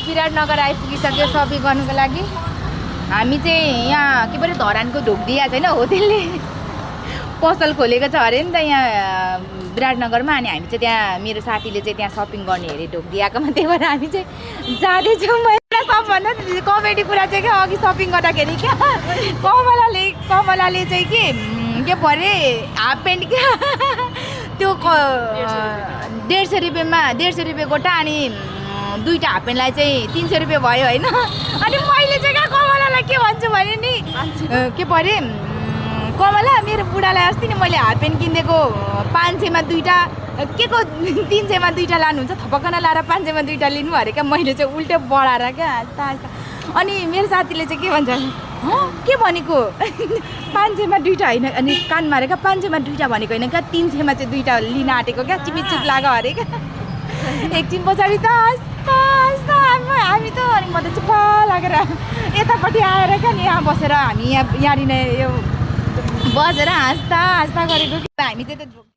Biratnagar आइपुगिसक्यो shopping गर्नुको लागि। हामी चाहिँ यहाँ के पऱ्यो धरानको ढोकदिया छैन होटेलले पसल खोलेको छ अरे नि त यहाँ विराटनगरमा। अनि हामी चाहिँ त्यहाँ मेरो साथीले चाहिँ त्यहाँ सपिङ गर्ने अरे ढोकदियाकोमा, त्यही भएर हामी चाहिँ जाँदैछौँ। मैले सबभन्दा कमेडी कुरा चाहिँ क्या अघि सपिङ गर्दाखेरि क्या कमलाले चाहिँ के परे हाफ पेन्ट क्या त्यो 150 रुपियाँमा 150 रुपियाँ गोटा अनि दुईवटा हाफ पेन्टलाई चाहिँ 300 रुपियाँ भयो होइन। अनि मैले चाहिँ क्या कमलालाई के भन्छु भने नि के परे कमला मेरो बुढालाई अस्ति नि मैले हाफ पेन्ट किनिदिएको 500मा दुईवटा के को 300मा दुईवटा लानुहुन्छ थपक्कन लाएर 500मा दुईवटा लिनु अरे क्या। मैले चाहिँ उल्टो बढाएर क्या अनि मेरो साथीले चाहिँ के भन्छ के भनेको 500मा दुईवटा होइन अनि कान मारेको 500मा दुईवटा भनेको होइन क्या 300मा चाहिँ दुईवटा लिन आँटेको क्या चिपिचुप लाग्यो अरे क्या। एकछिन पछाडि त हामी त अनि म त चुप्प लागेर यतापट्टि आएर क्या नि यहाँ बसेर हामी यहाँनिर यो बसेर हाँस्दा गरेको कि हामी चाहिँ